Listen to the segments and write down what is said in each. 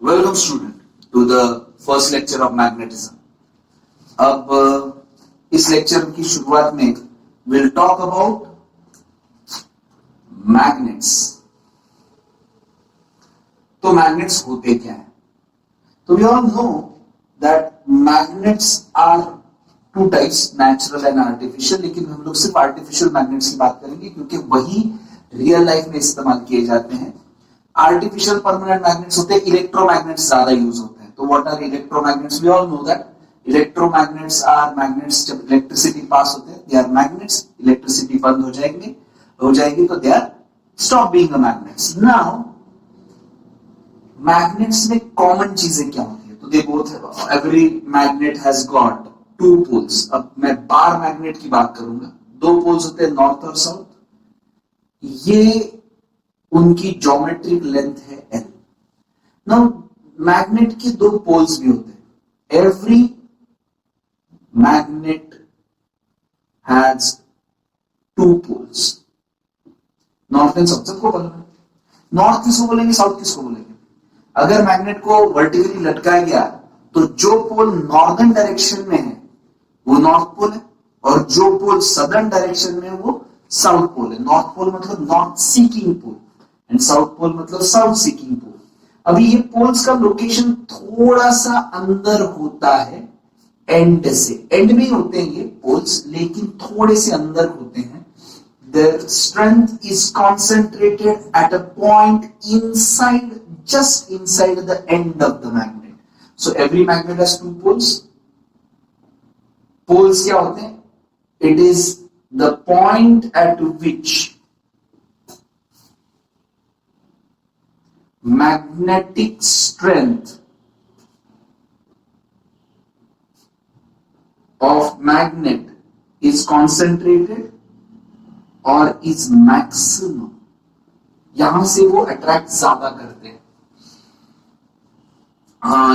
Welcome student to the first lecture of magnetism. अब इस lecture की शुरुआत में we'll talk about magnets. तो मैग्नेट्स होते क्या हैं? तो we all know that magnets are two types, natural and artificial. लेकिन हम लोग सिर्फ artificial magnets की बात करेंगे क्योंकि वही रियल लाइफ में इस्तेमाल किए जाते हैं. आर्टिफिशियल परमानेंट मैग्नेट्स होते हैं, इलेक्ट्रोमैग्नेट्स ज्यादा यूज होते हैं. तो what are electromagnets? We all know that electromagnets are magnets. जब इलेक्ट्रिसिटी पास होते हैं दे आर मैग्नेट्स. इलेक्ट्रिसिटी बंद हो जाएगी तो they are stop being a magnets. Now magnets में कॉमन चीजें क्या होती है? तो they both, every magnet has got two poles. अब मैं बार मैग्नेट की बात करूंगा. दो पोल्स होते हैं, नॉर्थ और साउथ. ये उनकी ज्योमेट्रिक लेंथ है L. नाउ मैग्नेट के दो पोल्स भी होते हैं. Every magnet has two poles, north and south. सबको पता है. नॉर्थ किसको बोलेंगे, साउथ किसको बोलेंगे? अगर मैग्नेट को वर्टिकली लटकाया गया तो जो पोल नॉर्दर्न डायरेक्शन में है वो नॉर्थ पोल है, और जो पोल सदर्न डायरेक्शन में है वो साउथ पोल है. नॉर्थ पोल मतलब north seeking pole and south pole मतलब साउथ सीकिंग पोल. अभी ये पोल्स का लोकेशन थोड़ा सा अंदर होता है एंड से. एंड में होते हैं ये पोल्स, लेकिन थोड़े से अंदर होते हैं. Their strength is concentrated at a point inside, just inside the end of the magnet. So every magnet has two poles. Poles क्या होते हैं? It is the point at which magnetic strength of magnet is concentrated or is maximum. यहां से वो attract ज्यादा करते हैं.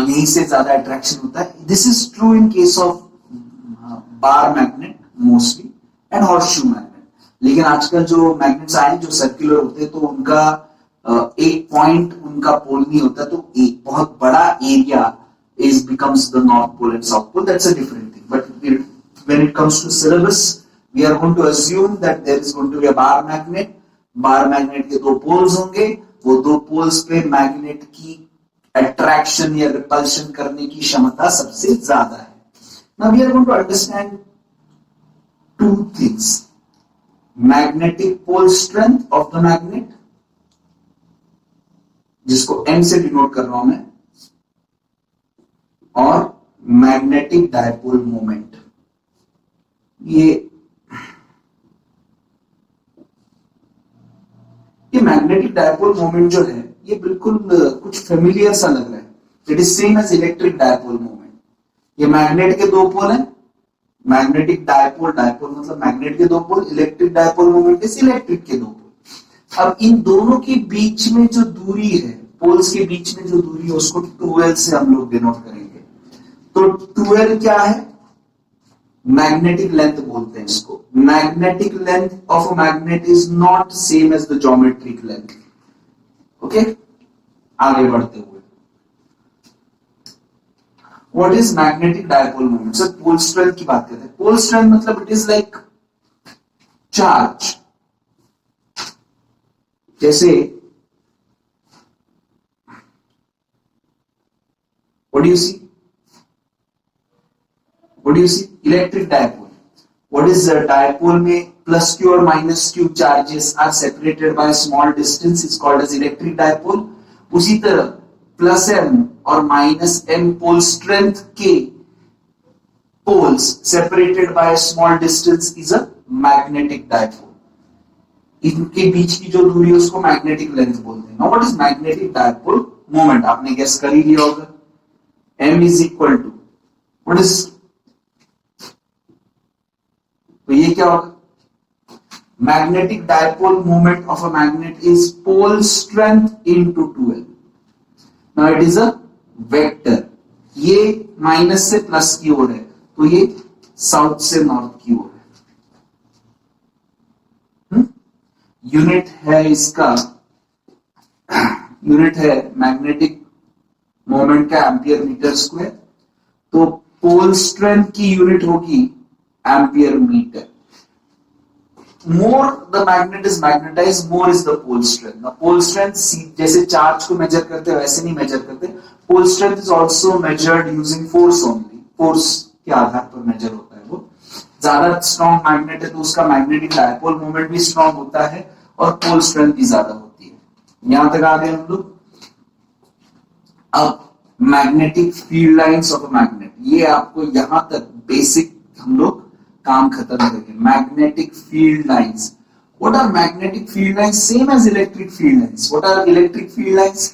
यहीं से ज्यादा अट्रैक्शन होता है. This is true in case of bar magnet mostly and horseshoe magnet. लेकिन आजकल जो मैग्नेट्स आए जो सर्कुलर होते हैं तो उनका एक पॉइंट उनका पोल नहीं होता, तो एक बहुत बड़ा area is becomes the north pole and south pole. That's a different thing. But when it comes to syllabus, we are going to assume that there is going to be a bar magnet. Bar magnet के दो poles होंगे. वो दो poles पे magnet की attraction या repulsion करने की क्षमता सबसे ज्यादा है. Now we are going to understand two things: magnetic pole strength of the magnet, जिसको M से डिनोट कर रहा हूं मैं, और मैग्नेटिक डायपोल मोमेंट. ये मैग्नेटिक डायपोल मोमेंट जो है ये बिल्कुल कुछ फेमिलियर सा लग रहा है. It is same as electric dipole moment. ये मैग्नेट के दो पोल हैं. मैग्नेटिक डायपोल, डायपोल मतलब मैग्नेट के दो pole. Electric dipole moment is electric के दो पोल. अब इन दोनों के बीच में जो दूरी है, पोल्स के बीच में जो दूरी है, उसको 2L से हम लोग डिनोट करेंगे. तो 2L क्या है? मैग्नेटिक लेंथ बोलते हैं इसको. Magnetic length of a magnet is not same as the geometric length. Okay, आगे बढ़ते हुए what is magnetic dipole moment? Sir pole strength की बात करते हैं. पोल स्ट्रेंथ मतलब इट इज लाइक चार्ज. जैसे what do you see? Electric dipole. What is the dipole में plus q और minus q charges are separated by a small distance is called as electric dipole. उसी तरह plus m और minus m pole strength के poles separated by a small distance is a magnetic dipole. इनके बीच की जो दूरी है उसको मैग्नेटिक लेंथ बोलते हैं. Now what is magnetic dipole moment? आपने गेस कर ही लिया होगा. M is equal to what is? तो ये क्या होगा? Magnetic dipole moment of a magnet is pole strength into 2L. Now it is a vector. ये माइनस से प्लस की ओर है तो ये साउथ से नॉर्थ की ओर है. यूनिट है इसका, यूनिट है मैग्नेटिक मोमेंट का एम्पियर मीटर स्क्वायर, तो पोल स्ट्रेंथ की यूनिट होगी ampere metre. More the magnet is magnetized, more is the pole strength. Now pole strength जैसे चार्ज को मेजर करते हैं वैसे नहीं मेजर करते. Pole strength is also measured using force only. Force के आधार पर मेजर होता है वो. ज्यादा स्ट्रॉन्ग मैग्नेट है तो उसका मैग्नेटिक डायपोल मोमेंट भी स्ट्रॉन्ग होता है और पोल स्ट्रेंथ भी ज्यादा होती है. यहां तक आ गए हम लोग. अब magnetic field lines of a magnet, ये आपको यहां तक बेसिक हम लोग काम खत्म करेंगे. Magnetic field lines. What are magnetic field lines? Same as electric field lines. What are electric field lines?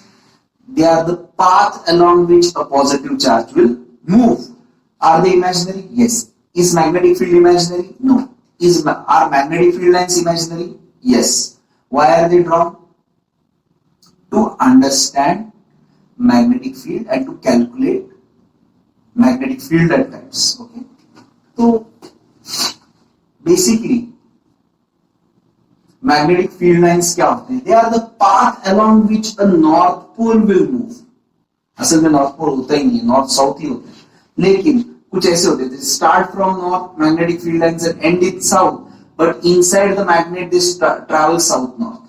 They are the path along which a positive charge will move. Are they imaginary? Yes. Is magnetic field imaginary? No. Are magnetic field lines imaginary? Yes. Why are they drawn? To understand magnetic field and to calculate magnetic field at times. Okay. So basically magnetic field lines क्या होते हैं? They are the path along which a north pole will move. असल में north pole होता ही नहीं है, north south ही होता है, लेकिन कुछ ऐसे होते हैं start from north magnetic field lines and and in south, but inside the magnet they travel south north.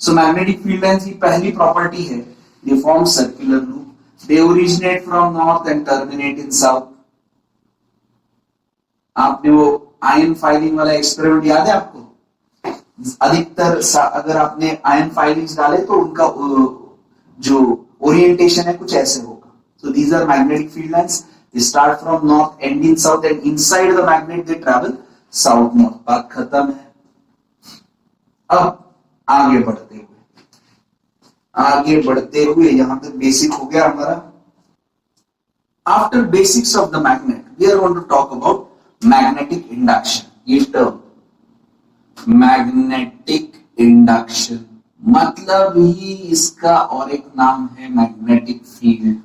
So magnetic field lines की पहली प्रॉपर्टी है they form circular loop. They originate from north and terminate in south. आपने वो ion filing वाला experiment याद है आपको? अधिकतर अगर आपने आयन फाइलिंग्स डाले तो उनका जो ओरिएंटेशन है कुछ ऐसे होगा. So these are magnetic field lines. They start from north end in south and inside the magnet they travel south north. बात खत्म है. अब आगे बढ़ते हुए यहां तक बेसिक हो गया हमारा. After basics of the magnet we are going to talk about magnetic induction. ये टर्म मैग्नेटिक इंडक्शन मतलब ही इसका और एक नाम है मैग्नेटिक फील्ड,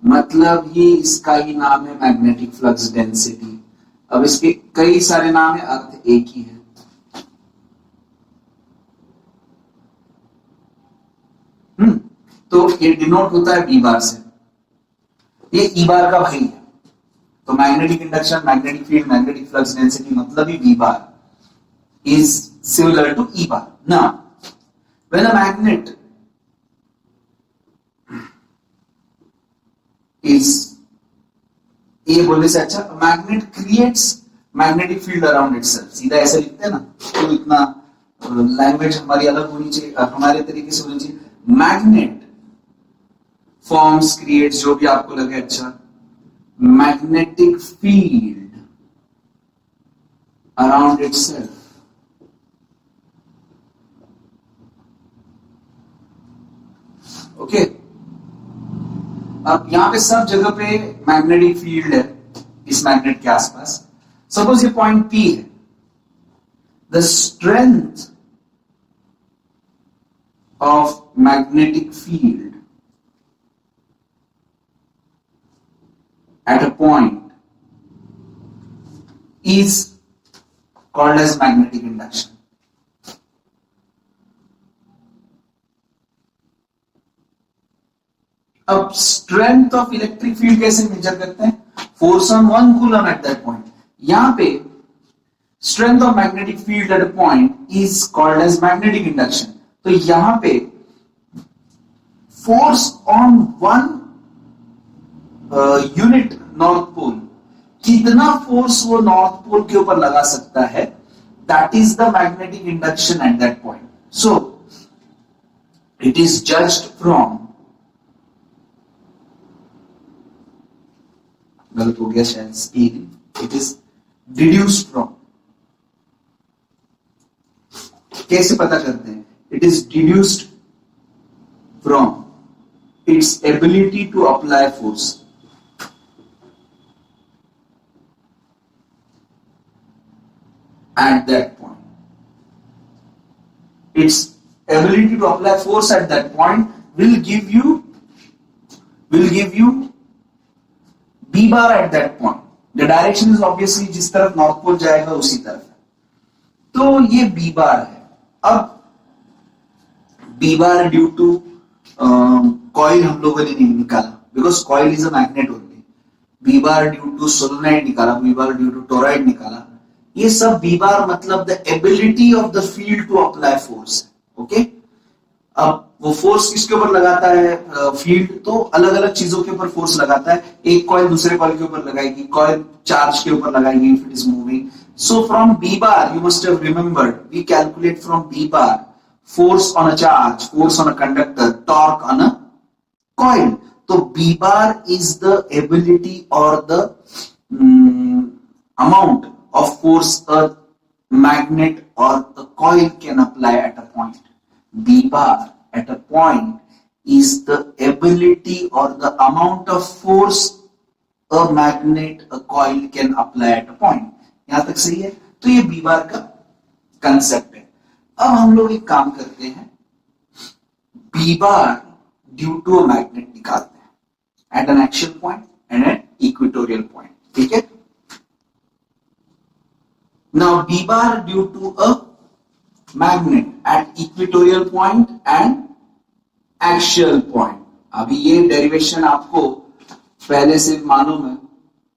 मतलब ही इसका ही नाम है मैग्नेटिक फ्लक्स डेंसिटी. अब इसके कई सारे नाम है, अर्थ एक ही है. तो ये डिनोट होता है बी बार से. ये ई बार का भाई है. तो magnetic induction, magnetic field, magnetic flux density मतलब ही B bar is similar to E bar. Now, when a magnet is ये बोलने से अच्छा, magnet creates magnetic field around itself. सीधा ऐसे लिखते हैं ना, तो इतना लैंग्वेज हमारी अलग होनी चाहिए, हमारे तरीके से होनी चाहिए. मैग्नेट फॉर्म्स क्रिएट्स, जो भी आपको लगे अच्छा, magnetic field around itself. Okay. अब यहां पे सब जगह पे मैग्नेटिक फील्ड है इस मैग्नेट के आसपास. सपोज ये पॉइंट P है. The strength of magnetic field at a point is called as magnetic induction. अब स्ट्रेंथ ऑफ इलेक्ट्रिक फील्ड कैसे मेजर करते हैं? Force on 1 coulomb at that point. यहां पे strength of magnetic field at a point is called as magnetic induction. तो यहां पे force on 1 unit north pole, कितना फोर्स वो नॉर्थ पोल के ऊपर लगा सकता है, that is the magnetic induction at that point. So it is judged from, गलत हो गया शायद speed, it is deduced from. कैसे पता करते हैं? It is deduced from its ability to apply force. At that point, its ability to apply force at that point will give you B bar at that point. The direction is obviously जिस तरफ north pole जाएगा उसी तरफ है. तो ये B bar है. अब B bar due to coil हम लोगों ने नहीं निकाला because coil is a magnet only. B bar due to solenoid निकाला, B bar due to toroid निकाला। ये सब बी बार मतलब the ability of the field to apply force. Okay, अब वो फोर्स किसके ऊपर लगाता है? फील्ड तो अलग अलग चीजों के ऊपर फोर्स लगाता है। एक कॉइल दूसरे कॉइल के ऊपर लगाएगी, कॉइल चार्ज के ऊपर लगाएगी if it is moving. So from B bar you must have remembered, we calculate from B bar force on a charge, force on a conductor, torque on a coil. So B bar is the ability or the amount of force a magnet or a coil can apply at a point. B bar at a point is the ability or the amount of force a magnet, a coil can apply at a point. यहां तक सही है? तो ये B bar का concept है। अब हम लोग एक काम करते हैं, B bar due to a magnet निकालते हैं at an action point and at equatorial point. ठीक है, now B bar due to a magnet at equatorial point and axial point. अभी ये डेरिवेशन आपको पहले से मालूम है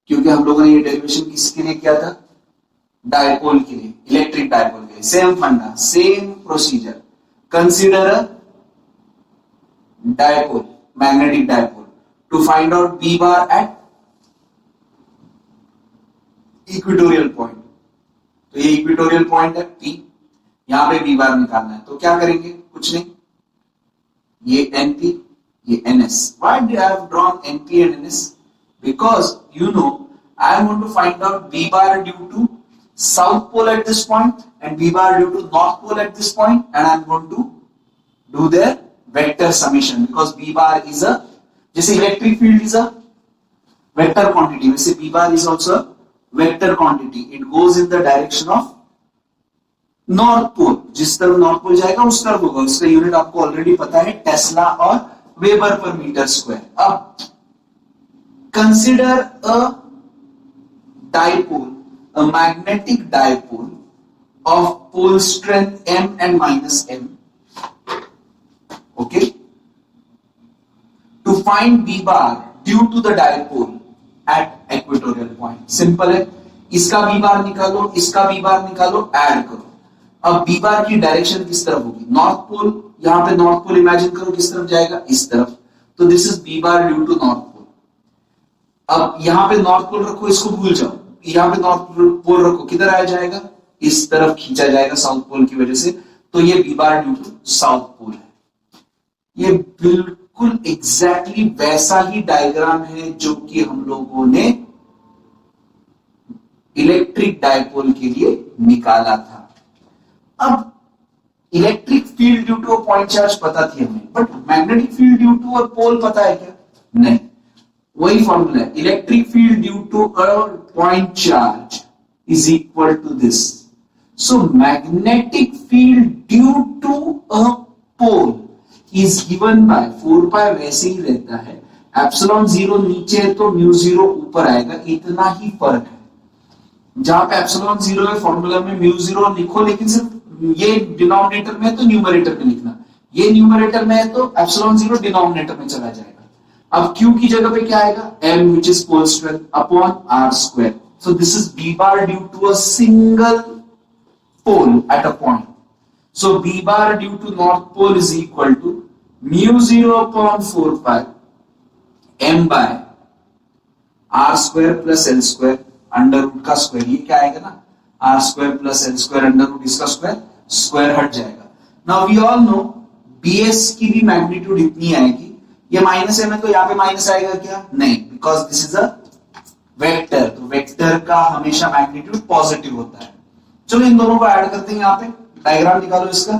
क्योंकि हम लोगों ने ये डेरिवेशन किसके लिए किया था? डायपोल के लिए, इलेक्ट्रिक डायपोल के लिए। सेम फंडा, same procedure. Consider a dipole, magnetic dipole, to find out B bar at equatorial point. तो ये इक्वेटोरियल पॉइंट है P, यहां पे बी बार निकालना है। तो क्या करेंगे? कुछ नहीं, ये NP, ये NS। Why do I have drawn NP and NS? Because you know I am going to find out B bar due to south pole at this point and B bar due to north pole at this point, and I am going to do their vector summation because B bar is a, जैसे electric field is a vector quantity, वैसे B bar is also a vector quantity. It goes in the direction of north pole. जिस तरफ north pole जाएगा उस तरफ होगा। उसका unit आपको ऑलरेडी पता है, टेस्ला और वेबर पर मीटर स्क्वायर। अब consider a dipole, a magnetic dipole of pole strength m and minus m. Okay, to find B bar due to the dipole at equatorial point. Simple है, इसका B bar निकालो, इसका B bar निकालो, add करो। अब B bar की direction किस तरफ होगी? North pole. यहां पे नॉर्थ पोल इमेजिन करो, किस तरफ जाएगा? इस तरफ। तो this is B bar due to north pole. अब यहां पे नॉर्थ पोल रखो, इसको भूल जाओ। यहां पे नॉर्थ पोल रखो, किधर आया जाएगा? इस तरफ खींचा जाएगा साउथ पोल की वजह से। तो ये B bar due to south pole है। ये बिल्कुल एग्जैक्टली वैसा ही डायग्राम है जो कि हम लोगों ने इलेक्ट्रिक डायपोल के लिए निकाला था। अब electric field due to a point charge पता थी हमें, but magnetic field due to a pole पता है क्या? नहीं। वही फॉर्मूला है, electric field due to a point charge is equal to this. So magnetic field due to a pole is given by 4 pi, वैसे ही रहता है। एप्सिलॉन 0 नीचे है तो म्यू 0 ऊपर आएगा, इतना ही फर्क है। जहां पे एप्सिलॉन 0 है फॉर्मूला में म्यू 0 लिखो, लेकिन सिर्फ ये डिनोमिनेटर में है तो न्यूमरेटर में लिखना, ये न्यूमरेटर में है तो एप्सिलॉन 0 डिनोमिनेटर में चला जाएगा। अब Q की जगह पे क्या आएगा? M which is pole strength upon R square. So this is B bar due to a single pole at a point. So B bar due to north pole is equal to mu 0 upon 4 pi M by R square plus L square under root का square. ये क्या आएगा ना? R square plus L square under root, इसका square, square हट जाएगा। Now we all know BS की भी मैग्नीट्यूड इतनी आएगी। ये माइनस है, तो यहां पे माइनस आएगा क्या? नहीं, because this is a vector. तो वेक्टर का हमेशा मैग्नीट्यूड पॉजिटिव होता है। चलो इन दोनों को ऐड करते हैं। यहां पे डायग्राम निकालो इसका।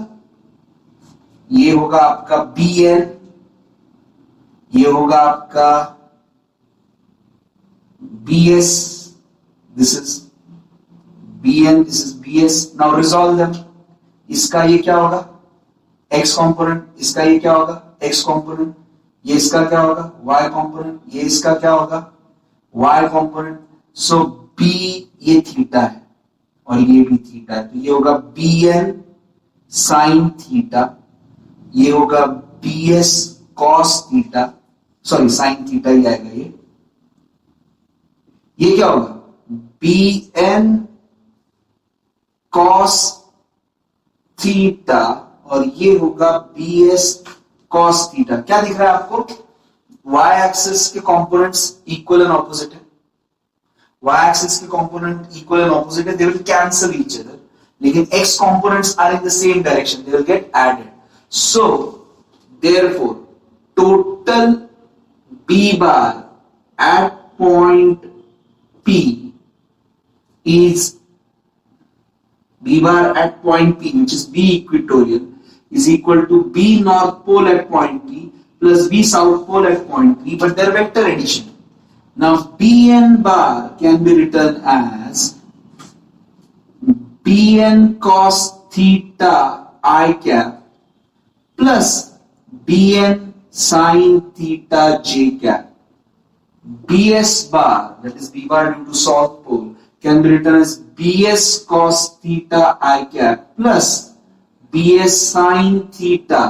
ये होगा आपका Bn, ये होगा आपका Bs, this is Bn, this is Bs। Now resolve them. इसका ये क्या होगा? x कंपोनेंट, इसका ये क्या होगा? x कंपोनेंट, ये इसका क्या होगा? y कंपोनेंट, ये इसका क्या होगा? y component. सो b ये थीटा है और ये भी थीटा है, तो ये होगा Bn साइन थीटा, ये होगा Bs cos theta, sorry sine theta ही आएगा ये क्या होगा, बी एन कॉस थीटा, और ये होगा बी एस कॉस थीटा। क्या दिख रहा है आपको, वाई एक्सिस के कंपोनेंट्स इक्वल एंड ऑपोजिट है, वाई एक्सिस के कंपोनेंट इक्वल एंड ऑपोजिट है, they will cancel each other, लेकिन x components are in the same direction, they will get added. So therefore total B bar at point P is B bar at point P, which is B equatorial, is equal to B north pole at point P plus B south pole at point P, but their vector addition. Now Bn bar can be written as Bn cos theta I cap plus Bn sin theta j cap. Bs bar, that is B bar due to south pole, can be written as Bs cos theta I cap plus Bs sin theta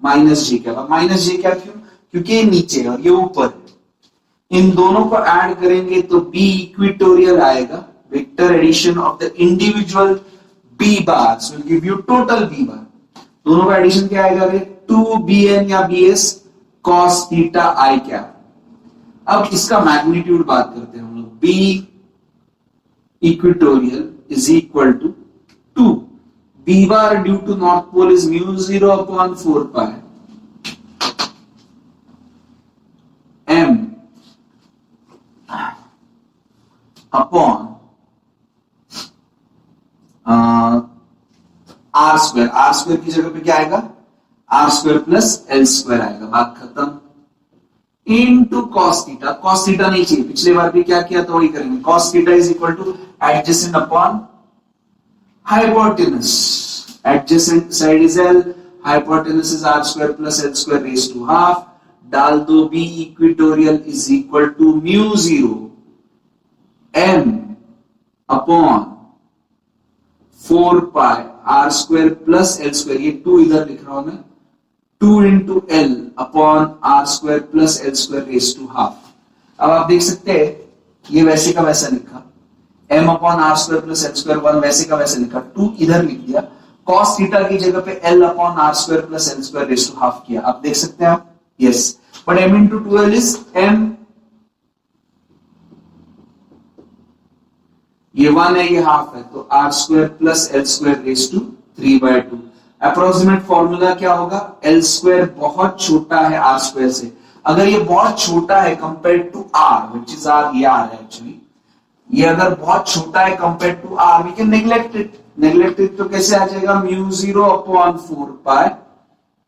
minus j cap। अब minus j cap क्यों, क्योंकि ये नीचे और ये ऊपर है। इन दोनों को ऐड करेंगे तो B इक्वेटोरियल आएगा, vector addition of the individual B bars will give you total B bar। दोनों का एडिशन क्या आएगा, 2Bn या Bs cos theta I cap। अब इसका मैग्नीट्यूड बात करते हैं हम लोग, B equatorial is equal to 2, B bar due to north pole is mu 0 upon 4 pi M upon are square, R square की जगह पे क्या आएगा, R square plus L square आएगा, बात खत्म। Into cos theta, cos theta नहीं चाहिए, पिछले बार भी क्या किया तो वही करेंगे, cos थीटा is equal to adjacent upon hypotenuse, adjacent side is L, hypotenuse is r square plus L square raise to half, डाल दो B equatorial is equal to mu 0 M upon 4 pi r square plus L square, ये 2 इधर लिख रहा हूं मैं, 2 into L upon r square plus L square raise to half. अब आप देख सकते हैं ये वैसे का वैसा लिखा, m upon r square plus L square 1 वैसे का वैसा लिखा, 2 इधर लिख दिया, cos थीटा की जगह पे L upon r square plus L square raise to half किया। आप देख सकते हैं आप, yes, but m into 2L is m, ये 1 है ये हाफ है, तो r square plus L square raise to 3/2। Approximate formula क्या होगा, L स्क्वायर बहुत छोटा है R स्क्वायर से, अगर ये बहुत छोटा है compare to R, which is R, ये R है एक्चुअली, ये अगर बहुत छोटा है compare to R, we can neglect it, neglect it तो कैसे आ जाएगा, mu 0 upon 4 pi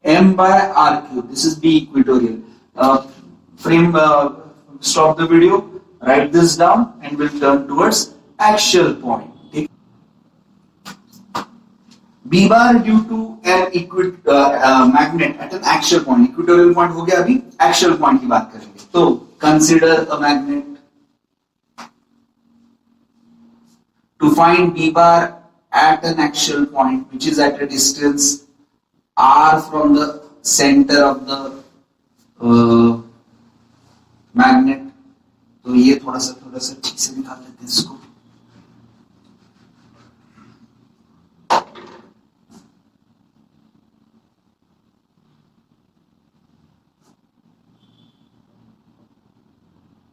M by R cube, this is B equatorial। Frame, stop the video, write this down and we'll turn towards axial point। B bar due to an magnet at an axial point, equatorial point हो गया, अभी axial point की बात करेंगे। तो consider a magnet, to find B bar at an axial point which is at a distance r from the center of the magnet। तो ये थोड़ा सा ठीक से निकाल लेते हैं इसको।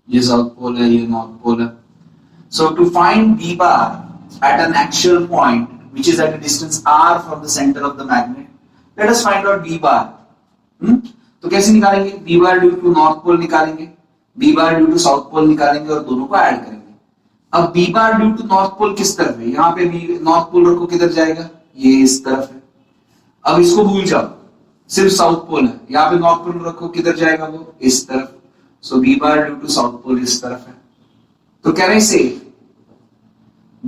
ये साउथ पोल है, ये नॉर्थ पोल है। So to find B bar at an axial point which is at a distance r from the center of the magnet, let us find out B bar। तो कैसे निकालेंगे, B bar due to north pole निकालेंगे, B bar due to south pole निकालेंगे और दोनों को add करेंगे। अब B bar due to north pole किस तरफ है, यहाँ पे नॉर्थ पोल रखो, किधर जाएगा, ये इस तरफ है। अब इसको भूल जाओ, सिर्फ साउथ पोल है, यहाँ पे नॉर्थ पोल रखो, किधर जाएगा वो, इस तरफ। सो B bar due to south pole इस तरफ है। तो कैन आई से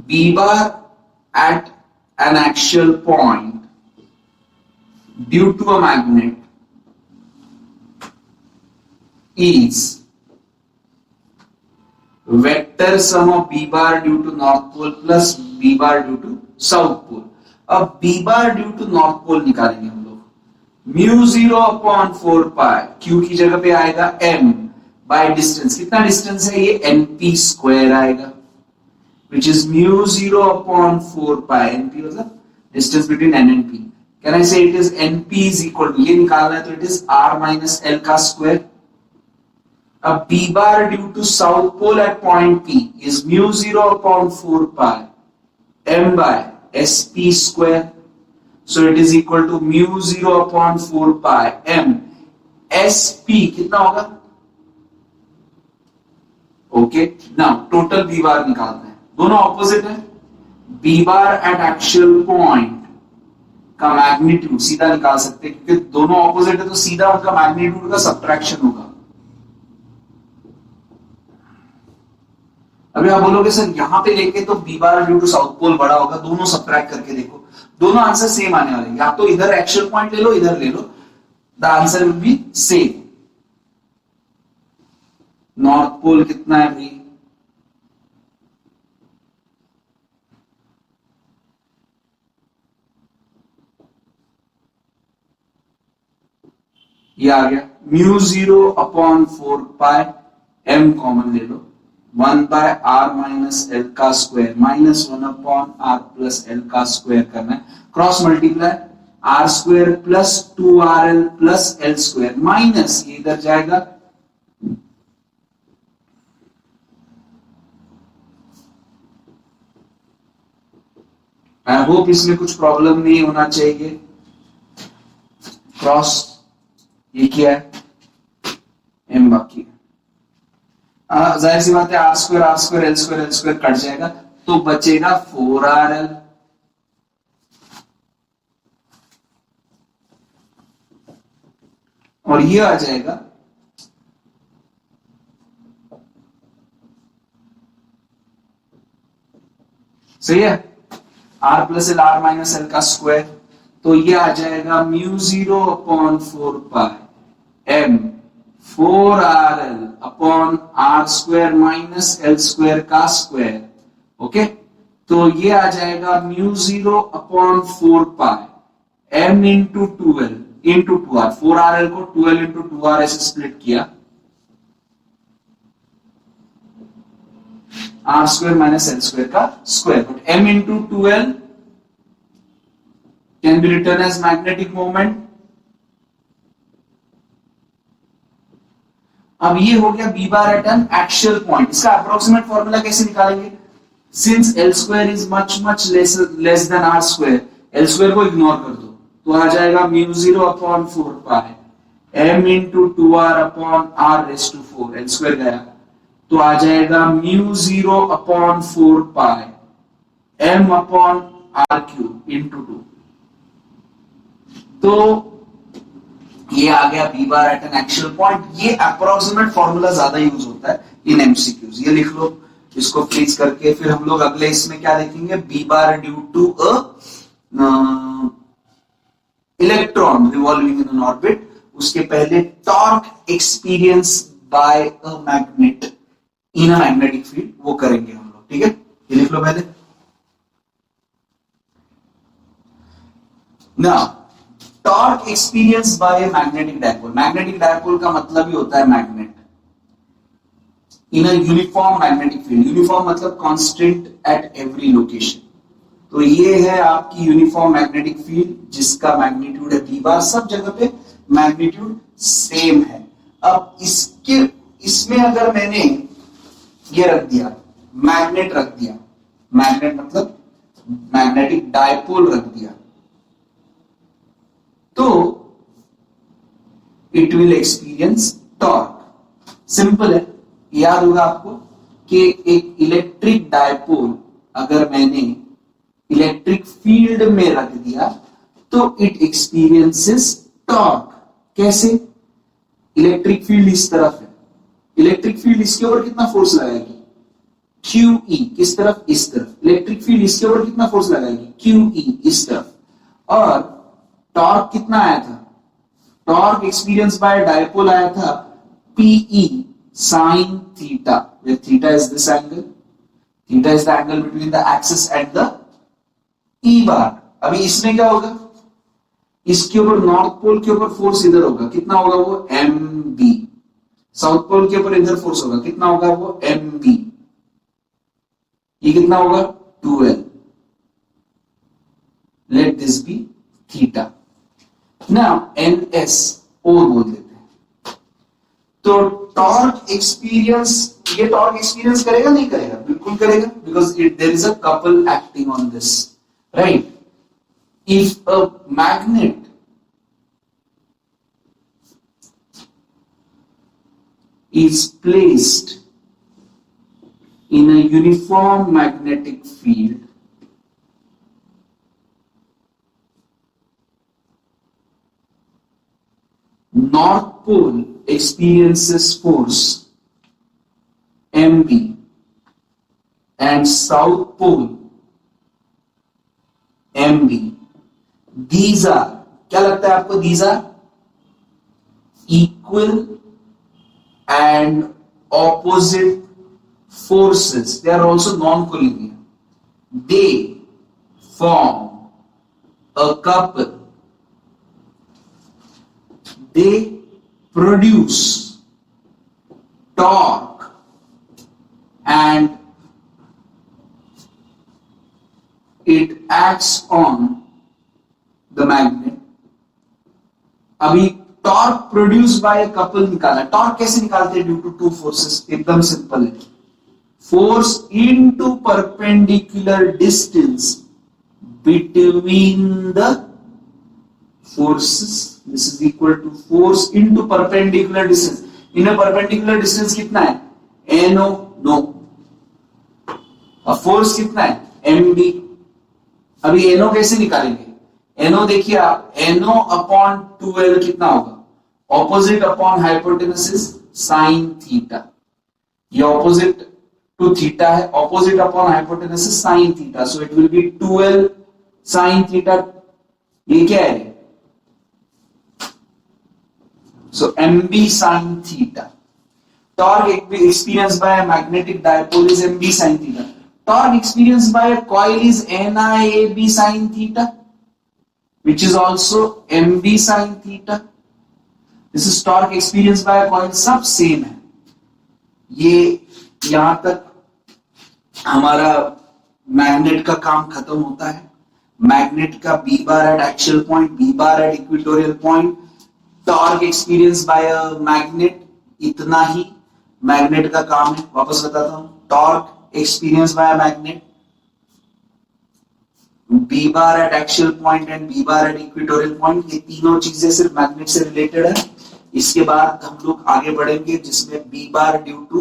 B bar at an axial point due to a magnet is vector sum of B bar due to north pole plus B bar due to south pole। अब B bar due to north pole निकालेंगे हम लोग, mu 0/4 पाई, Q की जगह पे आएगा m by distance, कितना distance है ये np स्क्वायर आएगा, which is mu 0/4 pi, np मतलब distance between n and p. Can I say it is np is equal to, ये निकालना है तो it is r minus l का स्क्वायर. अब b bar due to south pole at point p is mu 0/4 pi m by sp square. So it is equal to mu 0/4 pi m sp कितना होगा? Okay, now total b बार निकालना है, दोनों opposite है. b bar eight actual point का magnitude सीधा निकाल सकते हैं क्योंकि दोनों ऑपोजिट है, तो सीधा उनका मैग्नीट्यूड का सब्ट्रैक्शन होगा. अभी आप बोलोगे सर यहां पे लेके तो b bar due to south pole बड़ा होगा, दोनों सब्ट्रैक्ट करके देखो, दोनों आंसर सेम आने वाले, या तो इधर एक्चुअल पॉइंट ले लो इधर ले लो, the answer will be same. North pole कितना है भाई? ये आ गया म्यू 0/4 पाई, m कॉमन ले लो, 1 बाय आर माइनस एल का square minus 1/r plus L का स्क्वायर करना है, cross multiply R square plus 2rl plus L square minus ये इधर जाएगा, आई होप इसमें कुछ प्रॉब्लम नहीं होना चाहिए. क्रॉस ये क्या है m बाकी है, जाहिर सी बात है R square L square cut जाएगा तो बचेगा 4rl और ये आ जाएगा सही है r plus l r minus L का स्क्वायर, तो ये आ जाएगा mu 0/4 pi m 4rl upon are square minus l square का स्क्वायर. ओके, तो ये आ जाएगा mu 0/4 pi m into 12 into 2r, 4rl को 12 इंटू 2r ऐसे स्प्लिट किया, r square minus l square का square, but m into 12 can be written as magnetic moment. अब ये हो गया b bar at an actual point. इसका approximate formula कैसे निकालेंगे? Since L square is much much less than R square, L square को ignore कर दो, तो आ जाएगा mu 0/4 pi m into 2r upon r raise to 4, L square गया तो आ जाएगा mu 0/4 pi m upon r cube into 2. तो ये आ गया b bar at an actual point. ये अप्रोक्सीमेट फॉर्मूला ज्यादा यूज होता है इन एमसीक्यूज, ये लिख लो इसको फ्रीज करके. फिर हम लोग अगले इसमें क्या देखेंगे, b bar due to a electron revolving in an orbit, उसके पहले torque experience by a magnet in a magnetic field, वो करेंगे हम लोग. ठीक है, ये लिख लो पहले. Now torque experience by magnetic dipole. Magnetic dipole का मतलब ही होता है magnet in a uniform magnetic field. Uniform मतलब कांस्टेंट एट एवरी लोकेशन. तो ये है आपकी यूनिफॉर्म मैग्नेटिक फील्ड जिसका मैग्नीट्यूड है b बार, सब जगह पे मैग्नीट्यूड सेम है. अब इसमें अगर मैंने ये रख दिया, मैग्नेट रख दिया, मैग्नेट मतलब मैग्नेटिक डायपोल रख दिया, तो it will experience torque. Simple है, याद होगा आपको कि एक इलेक्ट्रिक डायपोल अगर मैंने इलेक्ट्रिक फील्ड में रख दिया तो इट एक्सपीरियंसेस टॉर्क. कैसे? इलेक्ट्रिक फील्ड इस तरफ है, इलेक्ट्रिक फील्ड इसके ऊपर कितना फोर्स लगाएगी? QE. किस तरफ? इस तरफ. इलेक्ट्रिक फील्ड इसके ऊपर कितना फोर्स लगाएगी? QE इस तरफ. और टॉर्क कितना आया था? टॉर्क एक्सपीरियंस बाय डायपोल आया था PE sin theta, where theta is this angle, theta is the angle between the axis and the E bar. अभी इसमें क्या होगा? इसके ऊपर नॉर्थ पोल के ऊपर फोर्स इधर होगा, कितना होगा वो एम बी। साउथ पोल के ऊपर इधर फोर्स होगा, कितना होगा वो एम बी। ये कितना होगा 2L। Let this be theta ना, एन एस और बोल देते हैं। तो टॉर्क एक्सपीरियंस, ये टॉर्क एक्सपीरियंस करेगा नहीं करेगा? बिल्कुल करेगा, because it there is a couple acting on this, right. If a magnet is placed in a uniform magnetic field, north pole experiences force mb and south pole mb. These are, क्या लगता है आपको, these are equal and opposite forces. They are also non-collinear. They form a couple. They produce torque and it acts on the magnet. अभी torque produce by a couple निकाला। Torque कैसे निकालते हैं? Due to two forces. एकदम simple है, force into perpendicular distance between the forces, this is equal to force into perpendicular distance. Inner perpendicular distance कितना है? NO, no. अब force कितना है? M B. अभी एनओ कैसे निकालेंगे? एनओ देखिए आप, एनओ अपॉन 2L कितना होगा? Opposite upon hypotenuse is sine theta. ये ऑपोजिट टू थीटा है, opposite upon hypotenuse is sine theta, so it will be 2L sine theta. ये क्या है? सो MB sine theta. Torque experienced by a magnetic dipole is MB sin theta. Torque experienced by a coil is NIAB sin theta, which is also MB sin theta. This is torque experienced by a coil, सब same है। ये यहां तक हमारा magnet का काम खत्म होता है। मैग्नेट का B bar at axial point, B bar at equatorial point, torque experience by a magnet, इतना ही मैग्नेट का काम है। वापस बताता हूं, torque experience by a magnet, B bar at axial point and B bar at equatorial point, ये तीनों चीजें सिर्फ मैग्नेट से रिलेटेड है। इसके बाद हम लोग आगे बढ़ेंगे जिसमें B bar due to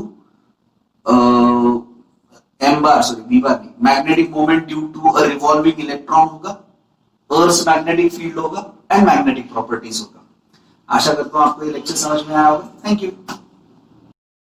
M bar, sorry B bar नहीं, magnetic moment due to a revolving electron होगा, अर्थ मैग्नेटिक फील्ड होगा एंड मैग्नेटिक प्रॉपर्टीज होगा। आशा करता हूं आपको ये लेक्चर समझ में आया होगा। Thank you.